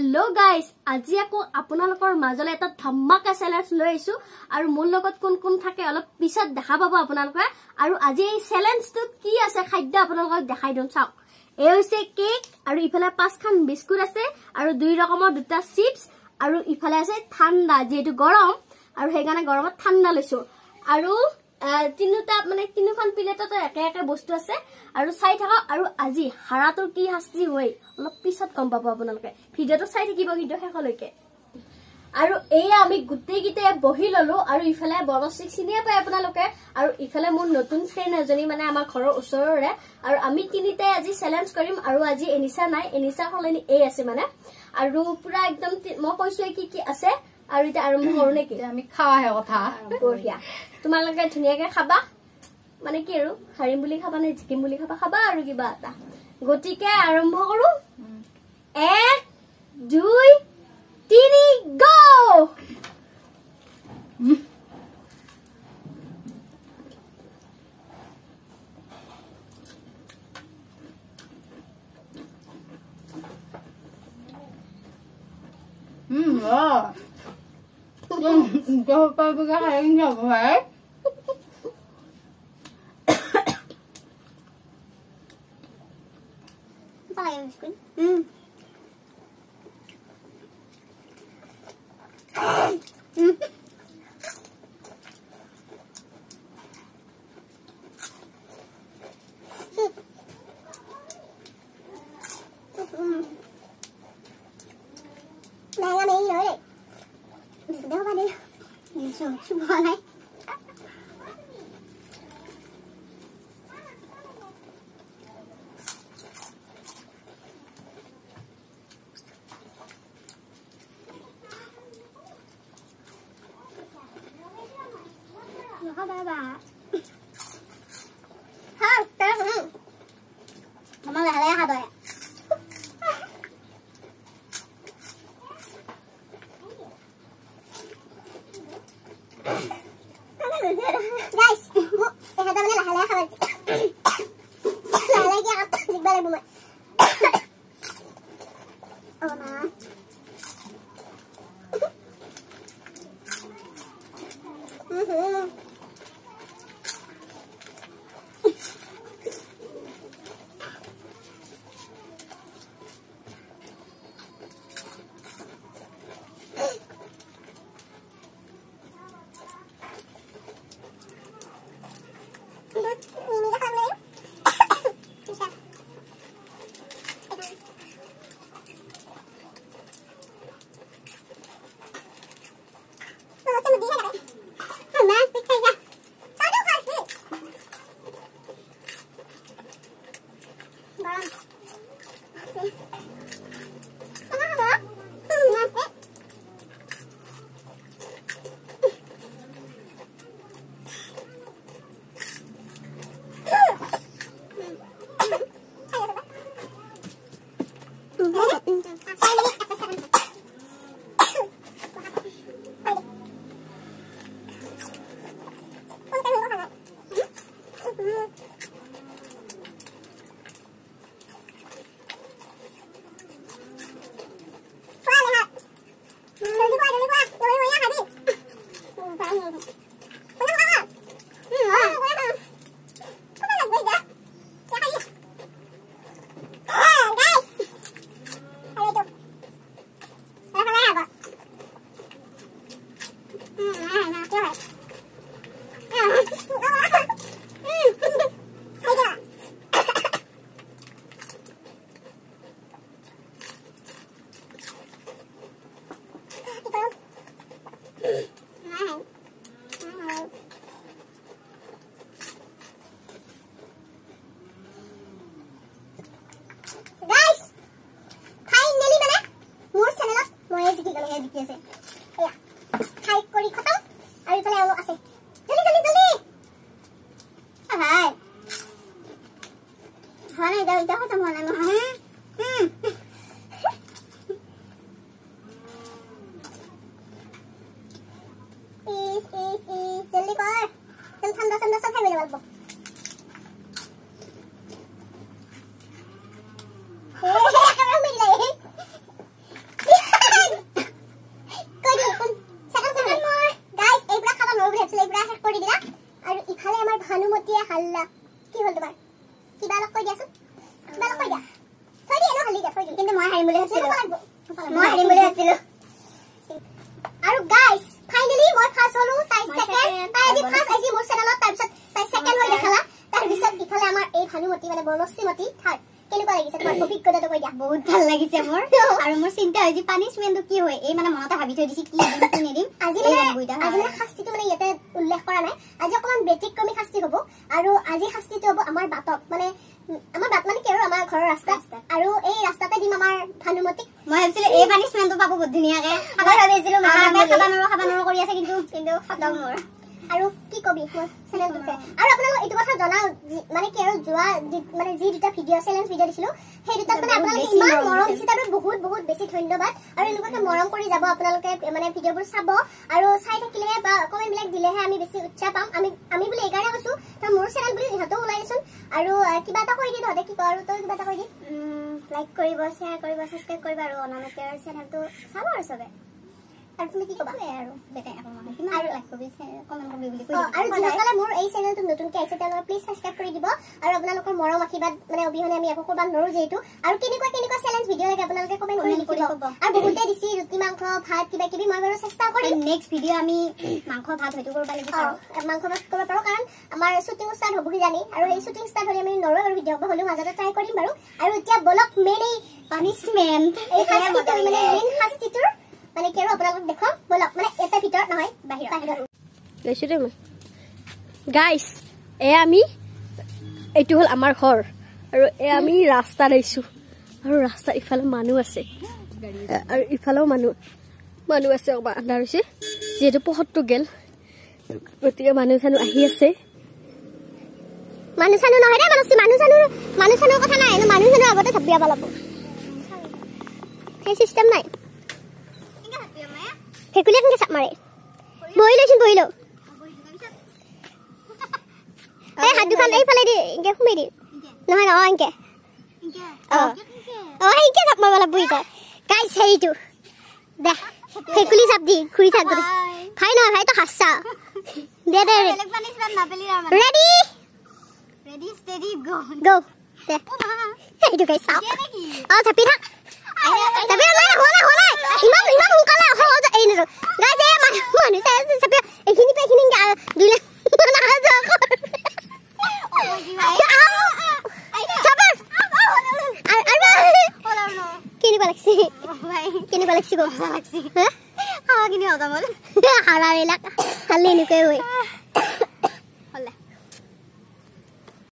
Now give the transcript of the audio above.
Hello guys আজি আকৌ আপোনালোকৰ মাজলে এটা ধমাকা চ্যালেঞ্জ লৈ আইছো আৰু মোৰ লগত কোন কোন থাকে অলপ পিছত দেখা পাব আপোনালোকে আৰু আজি এই চ্যালেঞ্জটো কি আছে খাদ্য আপোনালোকক দেখাই দিম চাওক এই হৈছে কেক আৰু ইফালে 5খান বিস্কুট আছে আৰু দুই ৰকমৰ দুটা চিপস আৰু ইফালে আছে ঠাণ্ডা যেটো গৰম আৰু হেগানে গৰমত ঠাণ্ডা লৈছো আৰু তিনটা মানে তিনখন প্লেটত একে একে বস্তু আছে আৰু চাই থাকা আৰু আজি হাৰাটো কি শাস্তি হৈ অলপ পিছত গম পাব আপোনালোকে ভিডিওটো চাই থাকিব কিন্তু শেষলৈকে আৰু এই আমি গুটেই গিতে বহি ললো আৰু ইফালে বৰচিক চিনিয়া পায় আপোনালোকে আৰু ইফালে মোৰ নতুন ফ্ৰেন্ড এজনী মানে আমাৰ ঘৰৰ ওচৰৰে আৰু আমি তিনিটাই আজি চ্যালেঞ্জ কৰিম আৰু আজি এনিসা নাই এনিসা হলেনি এই আছে মানে আৰু পুৰা একদম মই কৈছো কি কি আছে আৰু এটা আৰম্ভ কৰো নেকি আমি খাওয়া হে কথা বঢ়িয়া তোমালোকে ধুনিয়াকে খাবা মানে কি আৰু হাৰিম বুলি খাবা নে জিকিম বুলি খাবা আৰু কিবা এটা গটিকে আৰম্ভ কৰো 1 2 3 গো Go pa buka kain nyo ko hai. Pakai yang screen. Này ra đây nữa đấy. Đeo vào đi. Nhìn xuống chung hoa này. Nó ba bà. Ha, té rồi. Mama lại lấy hả rồi. Guys, deja darle la jalea a ver. La jalea que haga si vale muy. Oh no. হাল্লা কি হ'ল তোমাৰ কিবা অলপ কৈ দিয়াচোন কিবা অলপ কৈ দিয়া থৈ দিয়া হালি দিয়া থৈ দিয়া কিন্তু মই হাৰিম বুলি ভাবিছিলো আৰু গাইস ফাইনালি মই ফাৰ্স্ট হলো তাই সেকেন্ড তাই আজি ফাৰ্স্ট আজি মোৰ চেনেলত তাৰ পিছত তাই সেকেন্ড হৈ দেখালা তাৰ পিছত ইফালে আমাৰ এই ভানুমতি মানে বনশ্ৰীমতি থাৰ্ড কেনেকুৱা লাগিছে তোমাৰ অভিজ্ঞতাটো কৈ দিয়া বহুত ভাল লাগিছে মোৰ আৰু মোৰ চিন্তা হৈছে পানিশমেন্টটো কি হয় এই মানে মনতে ভাবি থৈ দিছি কি নেদিম আজি মানে শাস্তিটো মানে ইয়াতে উল্লেখ কৰা নাই আজি অকমান ব্যতিক্ৰমী শাস্তি হ'ব আৰু আজি শাস্তিটো হ'ব আমাৰ বাটত মানে কি আৰু আমাৰ ঘৰৰ ৰাস্তা আৰু এই ৰাস্তাতে দিম আমাৰ ভানুমতিক মই ভাবিছিলো এই পানিশমেন্টটো পাব বহুত ধুনীয়াকে মই ভাবিছিলো খাবা নৰো কৰি আছে কিন্তু খতম মোৰ আৰু কি কবি চেনেলটোতে আৰু আপোনালোক এইটো কথা জনাও মানে কি আৰু যোৱা মানে যি দুটা ভিডিঅ' চেলেঞ্জ ভিডিঅ' দিছিলো সেই দুটাত মানে আপোনালোকে ইমান মৰম দিছে তাৰ বহুত বেছি ধন্যবাদ আৰু এনেকুৱাকে মৰম কৰি যাব আপোনালোকে মানে ভিডিঅ'বোৰ চাব আৰু চাই থাকিলেহে বা কমেণ্ট বিলাক দিলেহে আমি বেছি উৎসাহ পাম আমি বুলি এইকাৰণে কৈছো তাৰ মোৰ চেনেল বুলি ইহঁতেও ওলাই দিছোন আৰু কিবা এটা কৰি দি তহঁতে কি কয় আৰু তই কিবা এটা কৰি দি লাইক কৰিব শ্বেয়াৰ কৰিব ছাবস্ক্ৰাইব কৰিব আৰু অনামিকাৰ চেনেলটো চাব আৰু চবে আৰু তুমি কি ক'বা আৰু বেটা একো নহয় কিমান আৰু লাইক কৰিবি কমেন্ট কৰিবি বুলি কৈ আৰু যিসকলে মোৰ এই চেনেলটো নতুনকৈ আহিছে তেওঁলোকে প্লিজ ছাবস্ক্ৰাইব কৰি দিব আৰু আপোনালোকৰ মৰম আশীৰ্বাদ মানে অবিহনে আমি একো কৰিব নোৱাৰো যেহেতু আৰু কেনেকুৱা চেলেঞ্জ ভিডিঅ' লাগে আপোনালোকে কমেন্ট কৰি লিখিব আৰু বহুতে দিছি ৰুটি মাংস ভাত কিবা কিবি মই বাৰু চেষ্টা কৰিম নেক্সট ভিডিঅ' আমি মাংস ভাত হয়তো কৰিব লাগিব মাংস ভাত কৰিব পাৰো কাৰণ আমাৰ শ্বুটিং ষ্টাৰ্ট হ'ব কিজানি আৰু এই শ্বুটিং ষ্টাৰ্ট হ'লে আমি নৰো আৰু ভিডিঅ' হ'লেও মাজতে ট্ৰাই কৰিম বাৰু আৰু এতিয়া বলক মেইন এই পানিশমেন্ট এই শাস্তিটো মানে মেইন শাস্তিটোৰ মানে কি আৰু আপোনালোক দেখক বলক মানে এটা ভিতৰত নহয় বাহিৰত লৈছো দে মই গাইস আমি এইটো হ'ল আমাৰ ঘৰ আৰু আমি ৰাস্তাত আহিছো আৰু ৰাস্তাত ইফালে মানুহ আছে আৰু ইফালেও মানুহ আছে অকমান আন্ধাৰ হৈছে যিহেতু পোহৰটো গেল গতিকে মানুহ আহি আছে মানুহ নহয় দে মানুহৰ কথা নাই মানুহৰ আগতে থাপিয়া পালাব সেই চিষ্টেম নাই ফেকুলিয়া কেনেকে চাপ মাৰে বহি ল এই হাত দুখন এইফালে দি এনেকে সোমাই দি নহয় এনেকে এনেকে চাপ মাৰিব লাগিব এতিয়া গাইছ সেইটো দে ফেকুলি চাপ দি ঘূৰি থাক ভাই নহয় ভাই তই হাঁচা দে ৰেডি ষ্টেডি গো দে সেইটো গাইছ চাপ চাপি থাক ইমান সোনকালে এই নিছো গাইছ মানুহ চাপি এইখিনি দুই লাখ কেনেকুৱা লাগছি হাৰা এনেকুৱাই হয়